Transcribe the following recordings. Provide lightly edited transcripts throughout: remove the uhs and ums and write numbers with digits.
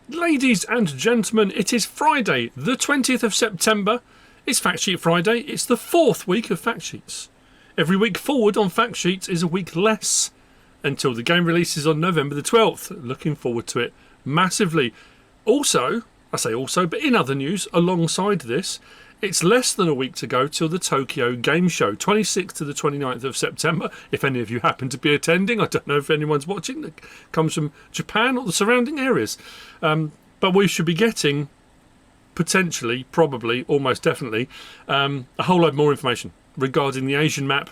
Ladies and gentlemen, it is Friday, the 20th of September. It's Fact Sheet Friday. It's the 4th week of Fact Sheets. Every week forward on Fact Sheets is a week less until the game releases on November the 12th. Looking forward to it massively. Also, I say also, but in other news, alongside this, it's less than a week to go till the Tokyo Game Show, 26th to the 29th of September. If any of you happen to be attending, I don't know if anyone's watching that comes from Japan or the surrounding areas. But we should be getting, potentially, probably, almost definitely, a whole load more information regarding the Asian map.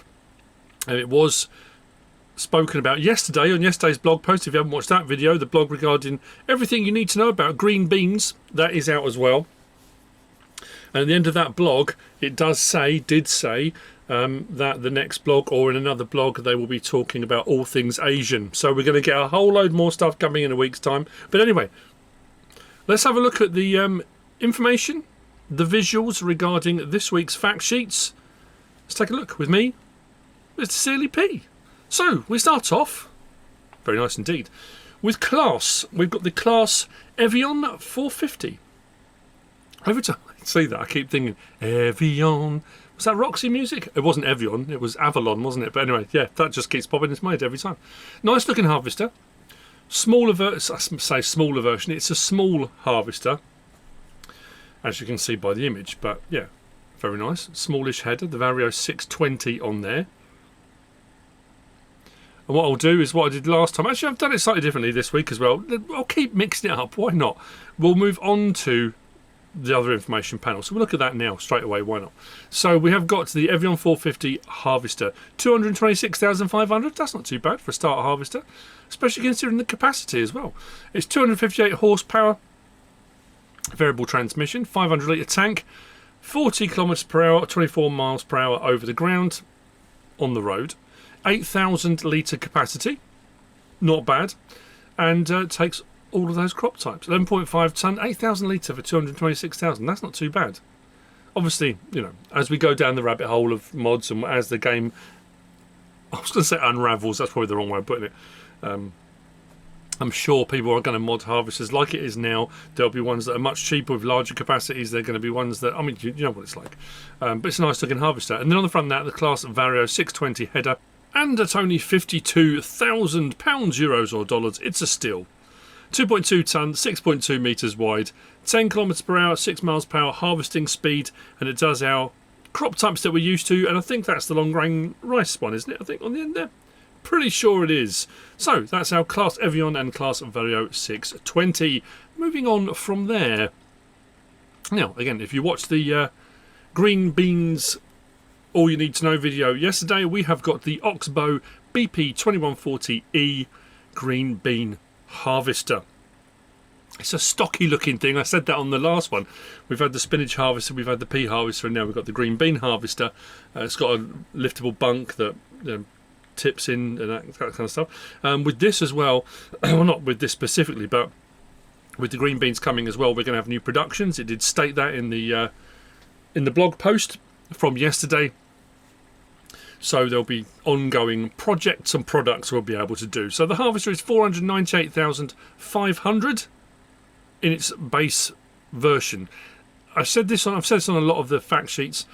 And it was spoken about yesterday on yesterday's blog post. If you haven't watched that video, the blog regarding everything you need to know about green beans, that is out as well. And at the end of that blog, it did say that the next blog or in another blog, they will be talking about all things Asian. So we're going to get a whole load more stuff coming in a week's time. But anyway, let's have a look at the information, the visuals regarding this week's fact sheets. Let's take a look with me, MrSealyp. So we start off, very nice indeed, with Claas. We've got the Claas Evian 450. Every time I see that, I keep thinking, Evian. Was that Roxy music? It wasn't Evian, it was Avalon, wasn't it? But anyway, yeah, that just keeps popping into my head every time. Nice looking harvester. Smaller smaller version. It's a small harvester, as you can see by the image. But yeah, very nice. Smallish header. The Vario 620 on there. And what I'll do is what I did last time. Actually, I've done it slightly differently this week as well. I'll keep mixing it up. Why not? We'll move on to the other information panel. So we'll look at that now straight away. Why not? So we have got the Evian 450 harvester. 226,500. That's not too bad for a starter harvester, especially considering the capacity as well. It's 258 horsepower, variable transmission, 500 litre tank, 40 kilometres per hour, 24 miles per hour over the ground on the road, 8,000 litre capacity, not bad, and takes all of those crop types. 11.5 tonne, 8,000 litre for 226,000. That's not too bad. Obviously, you know, as we go down the rabbit hole of mods and as the game, I was going to say unravels, that's probably the wrong way of putting it. I'm sure people are going to mod harvesters like it is now. There'll be ones that are much cheaper with larger capacities. They're going to be ones that, I mean, you know what it's like. But it's a nice looking harvester. And then on the front of that, the Claas Vario 620 header. And at only £52,000, euros or dollars, it's a steal. 2.2 tonne, 6.2 metres wide, 10 kilometres per hour, 6 miles per hour harvesting speed, and it does our crop types that we're used to, and I think that's the long grain rice one, isn't it? I think on the end there. Pretty sure it is. So that's our Claas Evian and Claas Vario 620. Moving on from there. Now, again, if you watched the green beans all you need to know video yesterday, we have got the Oxbow BP2140E green bean harvester. It's a stocky looking thing. I said that on the last one. We've had the spinach harvester, we've had the pea harvester, and now we've got the green bean harvester. It's got a liftable bunk that tips in and that kind of stuff. With this as well, well, not with this specifically, but with the green beans coming as well, we're going to have new productions. It did state that in the blog post from yesterday. So there'll be ongoing projects and products we'll be able to do. So the harvester is 498,500 in its base version. I've said this on a lot of the fact sheets.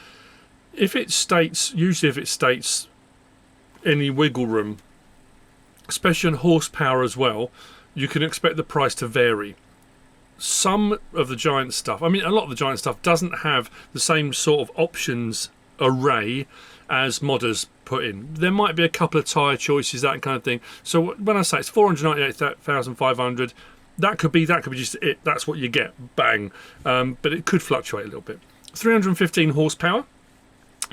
Usually if it states any wiggle room, especially on horsepower as well, you can expect the price to vary. Some of the giant stuff, I mean a lot of the giant stuff doesn't have the same sort of options array as modders put in. There might be a couple of tyre choices, that kind of thing. So when I say it's 498,500, that could be just it. That's what you get, bang. But it could fluctuate a little bit. 315 horsepower,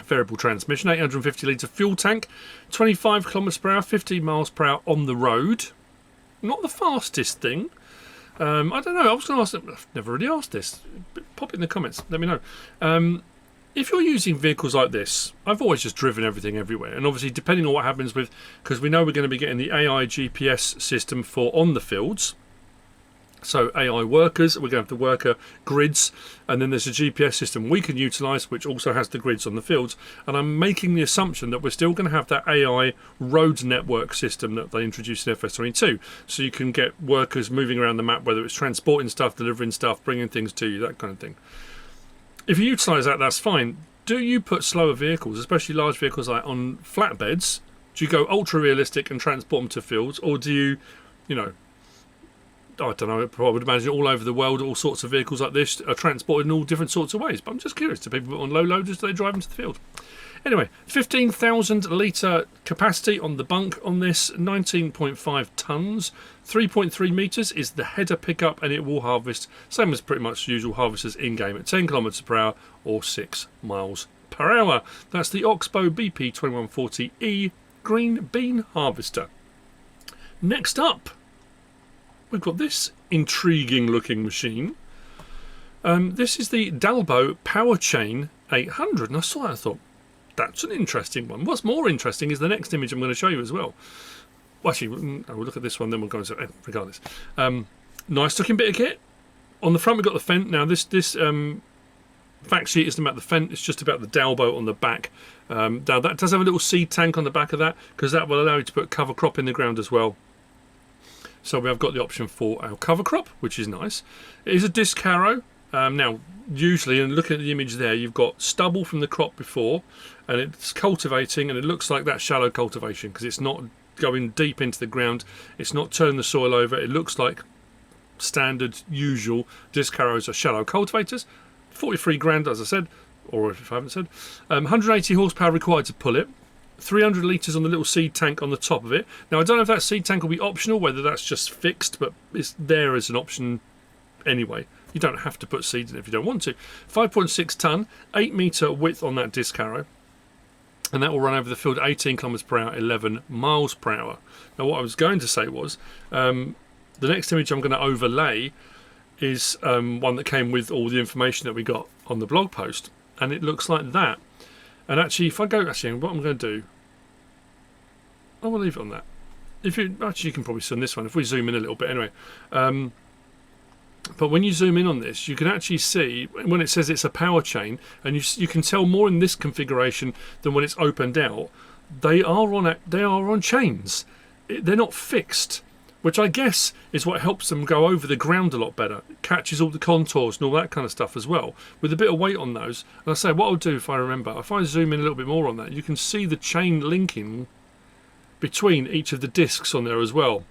variable transmission, 850 litre fuel tank, 25 kilometres per hour, 15 miles per hour on the road. Not the fastest thing. I don't know. I was going to ask. I've never really asked this. Pop it in the comments. Let me know. If you're using vehicles like this, I've always just driven everything everywhere, and obviously depending on what happens with, because we know we're going to be getting the AI GPS system for on the fields, So AI workers, we're going to have the worker grids, and then there's a GPS system we can utilise, which also has the grids on the fields. And I'm making the assumption that we're still going to have that AI road network system that they introduced in FS22. So you can get workers moving around the map, whether it's transporting stuff, delivering stuff, bringing things to you, that kind of thing. If you utilise that, that's fine. Do you put slower vehicles, especially large vehicles like on flatbeds? Do you go ultra realistic and transport them to fields, or do you, you know, I don't know, I would imagine all over the world all sorts of vehicles like this are transported in all different sorts of ways. But I'm just curious, do people on low loaders, do they drive into the field? Anyway, 15,000 litre capacity on the bunk on this, 19.5 tonnes, 3.3 metres is the header pickup, and it will harvest, same as pretty much usual harvesters in-game, at 10 kilometres per hour or 6 miles per hour. That's the Oxbow BP2140E green bean harvester. Next up, we've got this intriguing looking machine. This is the Dalbo Power Chain 800, and I saw that and I thought, that's an interesting one. What's more interesting is the next image I'm going to show you as well. Well, actually, we'll look at this one, then we'll go into it. Regardless. Nice looking bit of kit. On the front we've got the fent. Now this fact sheet isn't about the fent, it's just about the Dalbo on the back. Now that does have a little seed tank on the back of that, because that will allow you to put cover crop in the ground as well. So we have got the option for our cover crop, which is nice. It is a disc harrow. Now, usually, and looking at the image there, you've got stubble from the crop before, and it's cultivating, and it looks like that shallow cultivation, because it's not going deep into the ground, it's not turning the soil over, it looks like standard, usual disc harrows are shallow cultivators. 43 grand, as I said, or if I haven't said. 180 horsepower required to pull it. 300 litres on the little seed tank on the top of it. Now, I don't know if that seed tank will be optional, whether that's just fixed, but it's there as an option anyway. You don't have to put seeds in if you don't want to. 5.6 tonne, 8 metre width on that disc harrow. And that will run over the field at 18 kilometres per hour, 11 miles per hour. Now, what I was going to say was, the next image I'm going to overlay is one that came with all the information that we got on the blog post. And it looks like that. And actually, if I go, actually, what I'm going to do, I will leave it on that. If you actually, you can probably see on this one if we zoom in a little bit anyway. But when you zoom in on this, you can actually see when it says it's a power chain, and you can tell more in this configuration than when it's opened out. They are on chains. They're not fixed, which I guess is what helps them go over the ground a lot better. It catches all the contours and all that kind of stuff as well, with a bit of weight on those. And I say, what I'll do if I remember, if I zoom in a little bit more on that, you can see the chain linking between each of the discs on there as well.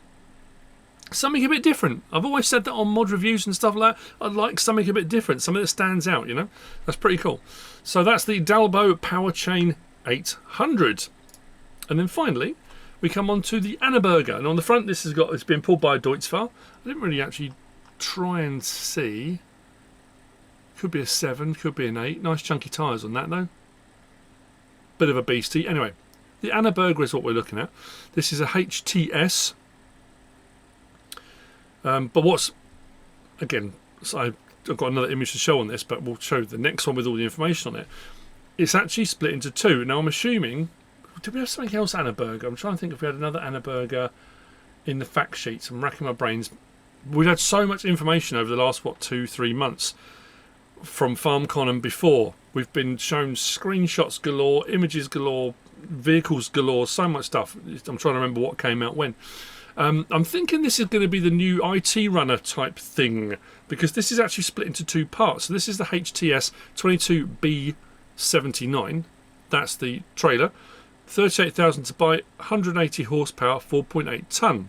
Something a bit different. I've always said that on mod reviews and stuff like that. I'd like something a bit different, something that stands out, you know. That's pretty cool. So that's the Dalbo Power Chain 800. And then finally, we come on to the Annaburger. And on the front, it's been pulled by a Deutzfahr. I didn't really actually try and see. Could be a 7, could be an 8. Nice chunky tyres on that, though. Bit of a beastie. Anyway, the Annaburger is what we're looking at. This is a HTS. But what's, again, so I've got another image to show on this, but we'll show the next one with all the information on it. It's actually split into two. Now, I'm assuming, did we have something else Annaburger? I'm trying to think if we had another Annaburger in the fact sheets. I'm racking my brains. We've had so much information over the last, 2-3 months from FarmCon and before. We've been shown screenshots galore, images galore, vehicles galore, so much stuff. I'm trying to remember what came out when. I'm thinking this is going to be the new IT runner type thing, because this is actually split into two parts. So this is the HTS 22B79. That's the trailer. 38,000 to buy, 180 horsepower, 4.8 tonne.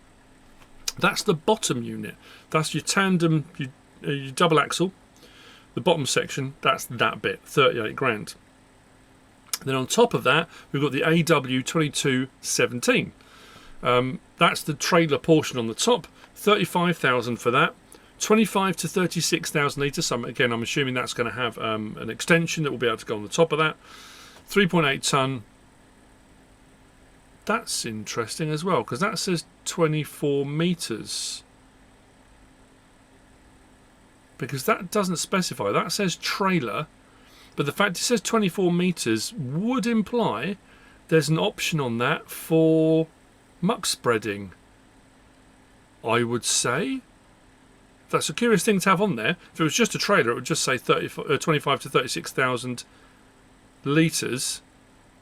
That's the bottom unit. That's your tandem, your double axle. The bottom section, that's that bit, 38 grand. Then on top of that, we've got the AW2217. That's the trailer portion on the top, 35,000 for that, 25 to 36,000 litres. So again, I'm assuming that's going to have an extension that will be able to go on the top of that. 3.8 tonne. That's interesting as well, because that says 24 metres. Because that doesn't specify. That says trailer, but the fact it says 24 metres would imply there's an option on that for muck spreading, I would say. That's a curious thing to have on there. If it was just a trailer, it would just say 25 to 36,000 litres.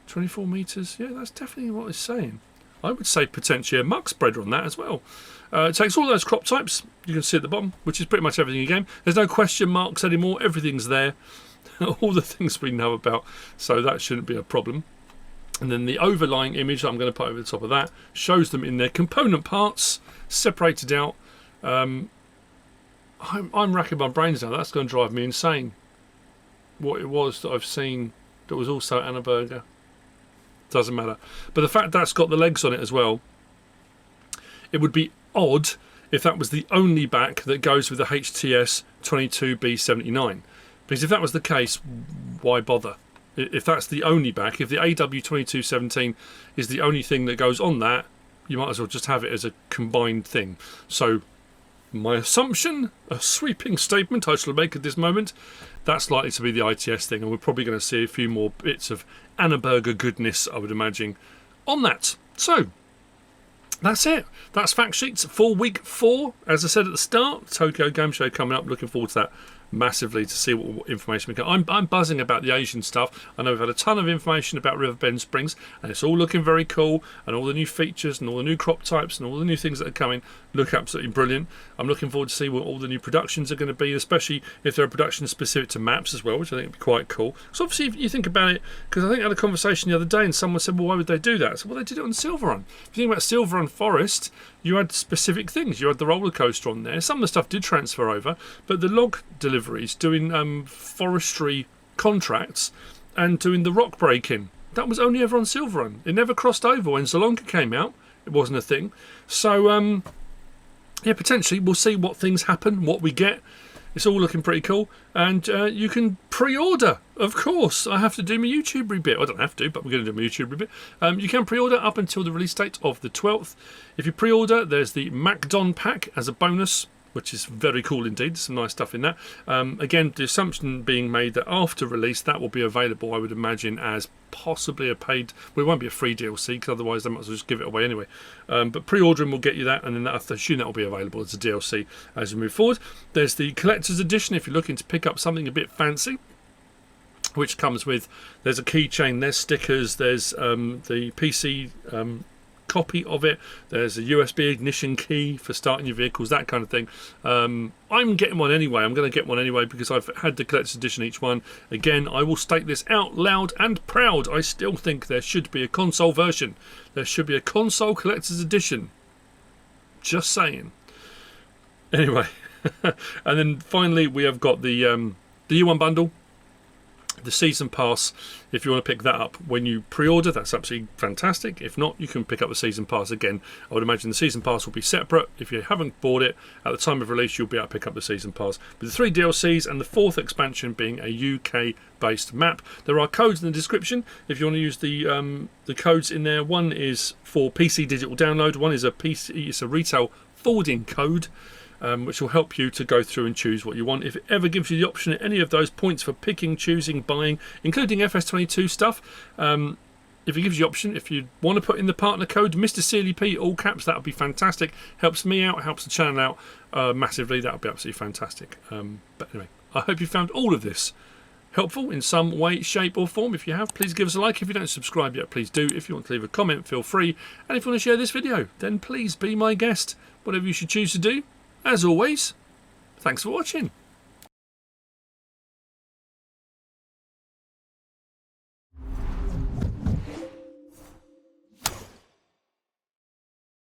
24 metres. Yeah, that's definitely what it's saying. I would say potentially a muck spreader on that as well. It takes all those crop types you can see at the bottom, which is pretty much everything in the game. There's no question marks anymore. Everything's there. All the things we know about. So that shouldn't be a problem. And then the overlying image that I'm going to put over the top of that shows them in their component parts, separated out. I'm racking my brains now. That's going to drive me insane. What it was that I've seen that was also Annaburger. Doesn't matter. But the fact that's got the legs on it as well, it would be odd if that was the only back that goes with the HTS 22B79. Because if that was the case, why bother? If that's the only back, if the AW2217 is the only thing that goes on that, you might as well just have it as a combined thing. So my assumption, a sweeping statement I shall make at this moment, that's likely to be the ITS thing, and we're probably going to see a few more bits of Annaburger goodness, I would imagine, on that. So that's it. That's Fact Sheets for week 4. As I said at the start, Tokyo Game Show coming up. Looking forward to that massively to see what information we get. I'm buzzing about the Asian stuff. I know we've had a ton of information about Riverbend Springs, and it's all looking very cool, and all the new features and all the new crop types and all the new things that are coming look absolutely brilliant. I'm looking forward to see what all the new productions are going to be, especially if there are productions specific to maps as well, which I think would be quite cool. So obviously if you think about it, because I think I had a conversation the other day and someone said, well, why would they do that? So, well, they did it on Silverrun. If you think about Silverrun Forest, you had specific things. You had the roller coaster on there. Some of the stuff did transfer over, but the log deliveries, doing forestry contracts and doing the rock breaking, that was only ever on Silverrun. It never crossed over. When Zalonka came out, it wasn't a thing. So yeah, potentially we'll see what things happen, what we get. It's all looking pretty cool, and you can pre-order. Of course, I have to do my YouTube rebit. I don't have to, but we're going to do my YouTube rebit. You can pre-order up until the release date of the 12th. If you pre-order, there's the MacDon pack as a bonus, which is very cool indeed. There's some nice stuff in that. Again, the assumption being made that after release that will be available, I would imagine, as possibly a paid, well, it won't be a free DLC, because otherwise they might as well just give it away anyway. But pre-ordering will get you that, and then I assume that will be available as a DLC as we move forward. There's the collector's edition if you're looking to pick up something a bit fancy, which comes with, there's a keychain, there's stickers, there's the PC copy of it, there's a USB ignition key for starting your vehicles, that kind of thing. I'm getting one anyway. I'm going to get one anyway because I've had the collector's edition each one. Again, I will state this out loud and proud. I still think there should be a console version. There should be a console collector's edition. Just saying. Anyway, and then finally we have got the U1 bundle. The season pass, if you want to pick that up when you pre-order, that's absolutely fantastic. If not, you can pick up the season pass again. I would imagine the season pass will be separate. If you haven't bought it at the time of release, you'll be able to pick up the season pass with the 3 DLCs and the 4th expansion being a UK based map. There are codes in the description if you want to use the codes in there. One is for PC digital download, one is it's a retail forwarding code, which will help you to go through and choose what you want. If it ever gives you the option at any of those points for picking, choosing, buying, including FS22 stuff, if it gives you the option, if you want to put in the partner code MrSealyp, all caps, that would be fantastic. Helps me out, helps the channel out massively. That would be absolutely fantastic. But anyway, I hope you found all of this helpful in some way, shape or form. If you have, please give us a like. If you don't subscribe yet, please do. If you want to leave a comment, feel free. And if you want to share this video, then please be my guest. Whatever you should choose to do. As always, thanks for watching.